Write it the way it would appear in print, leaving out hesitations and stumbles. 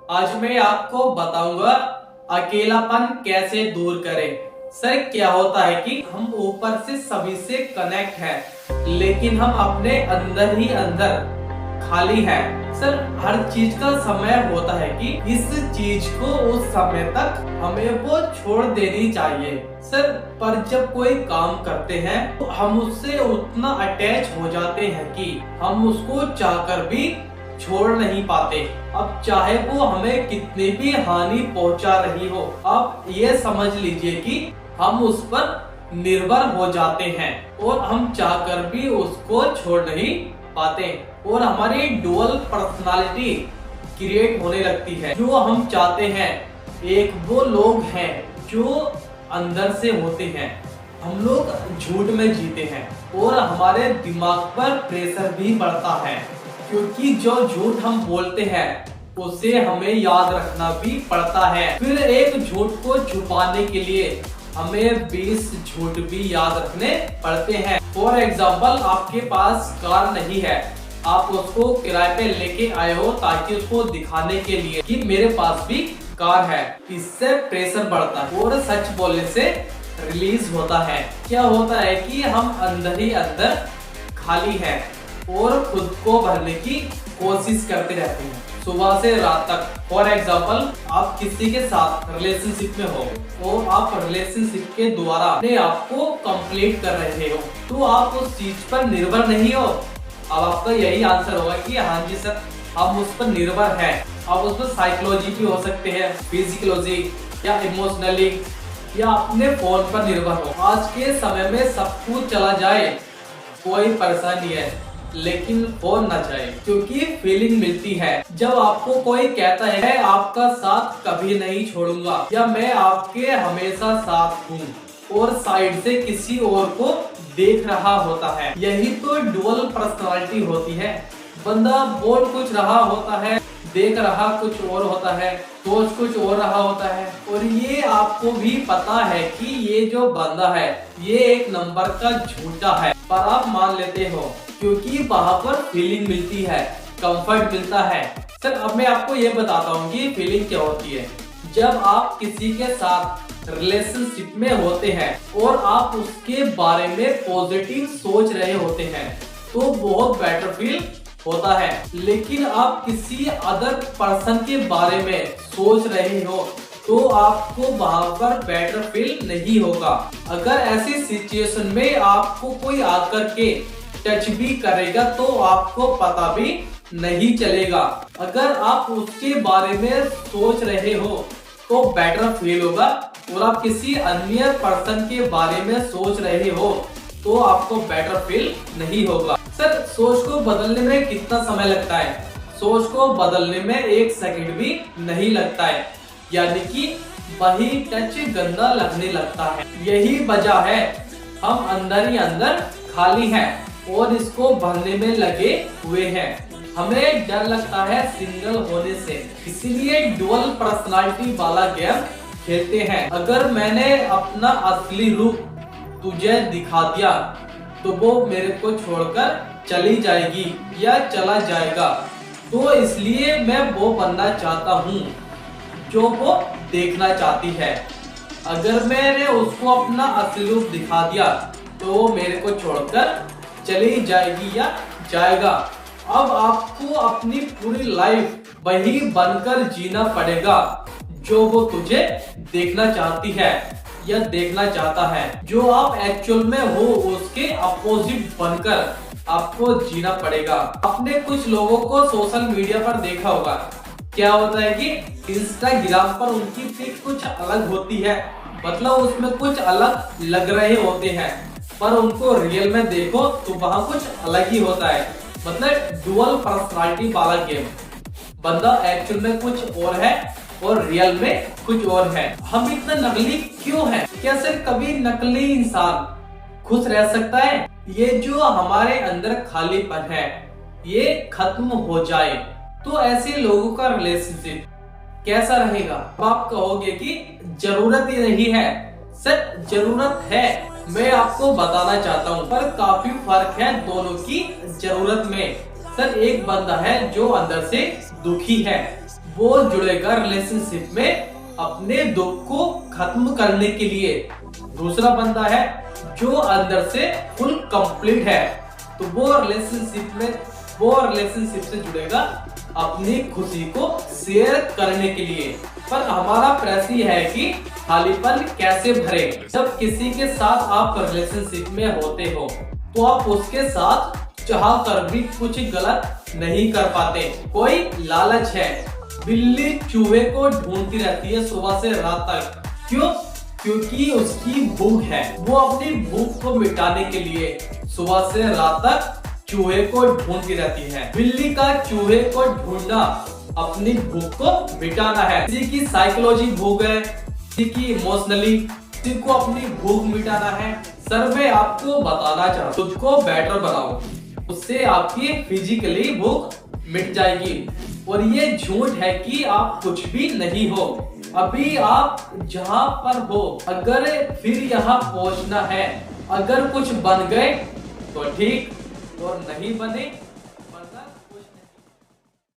आज मैं आपको बताऊंगा अकेलापन कैसे दूर करें। सर क्या होता है कि हम ऊपर से सभी से कनेक्ट हैं, लेकिन हम अपने अंदर ही अंदर खाली है। सर हर चीज का समय होता है कि इस चीज को उस समय तक हमें वो छोड़ देनी चाहिए। सर पर जब कोई काम करते हैं तो हम उससे उतना अटैच हो जाते हैं कि हम उसको चाहकर भी छोड़ नहीं पाते। अब चाहे वो हमें कितनी भी हानि पहुंचा रही हो, आप ये समझ लीजिए कि हम उस पर निर्भर हो जाते हैं और हम चाहकर भी उसको छोड़ नहीं पाते और हमारी डुअल पर्सनालिटी क्रिएट होने लगती है। जो हम चाहते हैं एक वो लोग हैं जो अंदर से होते हैं। हम लोग झूठ में जीते हैं और हमारे दिमाग पर प्रेशर भी बढ़ता है, क्योंकि जो झूठ हम बोलते हैं उसे हमें याद रखना भी पड़ता है। फिर एक झूठ को छुपाने के लिए हमें 20 झूठ भी याद रखने पड़ते हैं। फॉर एग्जाम्पल, आपके पास कार नहीं है, आप उसको किराए पे लेके आए हो ताकि उसको दिखाने के लिए कि मेरे पास भी कार है। इससे प्रेशर बढ़ता है और सच बोलने से रिलीज होता है। क्या होता है कि हम अंदर ही अंदर खाली हैं और खुद को भरने की कोशिश करते रहते हैं सुबह से रात तक। फॉर एग्जाम्पल, आप किसी के साथ रिलेशनशिप में हो और आप रिलेशनशिप के द्वारा अपने आप को कंप्लीट कर रहे हो, तो आप उस चीज पर निर्भर नहीं हो। अब आपका यही आंसर होगा कि हाँ जी सर, हम उस पर निर्भर हैं। आप उस पर साइकोलॉजी भी हो सकते हैं, फिजिकोलॉजी या इमोशनली, या अपने फोन पर निर्भर हो। आज के समय में सब कुछ चला जाए कोई परेशानी है, लेकिन फोन ना जाए, क्योंकि फीलिंग मिलती है जब आपको कोई कहता है मैं आपका साथ कभी नहीं छोड़ूंगा या मैं आपके हमेशा साथ हूँ, और साइड से किसी और को देख रहा होता है। यही तो डुअल पर्सनालिटी होती है। बंदा बोल कुछ रहा होता है, देख रहा कुछ और होता है, सोच कुछ और रहा होता है, और ये आपको भी पता है कि ये जो बंदा है ये एक नंबर का झूठा है, पर आप मान लेते हो क्योंकि वहां पर फीलिंग मिलती है, कंफर्ट मिलता है। सर अब मैं आपको ये बताता हूँ कि फीलिंग क्या होती है। जब आप किसी के साथ रिलेशनशिप में होते हैं और आप उसके बारे में पॉजिटिव सोच रहे होते हैं तो बहुत बेटर फील होता है। लेकिन आप किसी अदर पर्सन के बारे में सोच रहे हो तो आपको वहां पर बेटर फील नहीं होगा। अगर ऐसी सिचुएशन में आपको कोई आकर के टच भी करेगा तो आपको पता भी नहीं चलेगा। अगर आप उसके बारे में सोच रहे हो तो बेटर फील होगा, और आप किसी अन्य पर्सन के बारे में सोच रहे हो तो आपको बेटर फील नहीं होगा। सर सोच को बदलने में कितना समय लगता है? सोच को बदलने में 1 सेकंड भी नहीं लगता है, यानी कि वही टच गंदा लगने लगता है। यही वजह है हम अंदर ही अंदर खाली हैं और इसको भरने में लगे हुए हैं। हमें डर लगता है सिंगल होने से, इसीलिए डुअल पर्सनालिटी वाला गेम खेलते हैं। अगर मैंने अपना असली रूप तुझे दिखा दिया तो वो मेरे को छोड़कर चली जाएगी या चला जाएगा, तो इसलिए मैं वो बनना चाहता हूँ जो वो देखना चाहती है। अगर मैंने उसको अपना असली रूप दिखा दिया तो वो मेरे को छोड़कर चली जाएगी या जाएगा। अब आपको अपनी पूरी लाइफ वही बनकर जीना पड़ेगा जो वो तुझे देखना चाहती है या देखना चाहता है। जो आप एक्चुअल में हो उसके अपोजिट बनकर आपको जीना पड़ेगा। आपने कुछ लोगों को सोशल मीडिया पर देखा होगा, क्या होता है कि इंस्टाग्राम पर उनकी पिक कुछ अलग होती है, मतलब उसमें कुछ अलग लग रहे होते हैं, पर उनको रियल में देखो तो वहां कुछ अलग ही होता है। मतलब डुअल पर्सनालिटी वाला गेम, बंदा एक्चुअल में कुछ और है और रियल में कुछ और है। हम इतना नकली क्यों हैं? क्या सिर्फ कभी नकली इंसान खुश रह सकता है? ये जो हमारे अंदर खालीपन है ये खत्म हो जाए तो ऐसे लोगों का रिलेशनशिप कैसा रहेगा? आप कहोगे कि जरूरत ही नहीं है। सर जरूरत है, मैं आपको बताना चाहता हूँ, पर काफी फर्क है दोनों की जरूरत में। सर एक बंदा है जो अंदर से दुखी है, वो जुड़ेगा रिलेशनशिप में अपने दुख को खत्म करने के लिए। दूसरा बंदा है जो अंदर से फुल कंप्लीट है, तो वो रिलेशनशिप से जुड़ेगा अपनी खुशी को शेयर करने के लिए। पर हमारा प्रश्न यह है कि खालीपन कैसे भरे। जब किसी के साथ आप रिलेशनशिप में होते हो तो आप उसके साथ चाह कर भी कुछ गलत नहीं कर पाते। कोई लालच है, बिल्ली चूहे को ढूंढती रहती है सुबह से रात तक। क्यों? क्योंकि उसकी भूख है। वो अपनी भूख को मिटाने के लिए सुबह से रात तक चूहे को ढूंढती रहती है। बिल्ली का चूहे को ढूंढना अपनी भूख को मिटाना है। किसी की साइकोलॉजी भूख है, किसी की इमोशनली, किसी को अपनी भूख मिटाना है। सर मैं आपको बताना चाहता हूं, खुद को बेटर बनाओ, उससे आपकी फिजिकली भूख मिट जाएगी। और ये झूठ है कि आप कुछ भी नहीं हो। अभी आप जहां पर हो, अगर फिर यहाँ पहुंचना है, अगर कुछ बन गए तो ठीक, और नहीं बने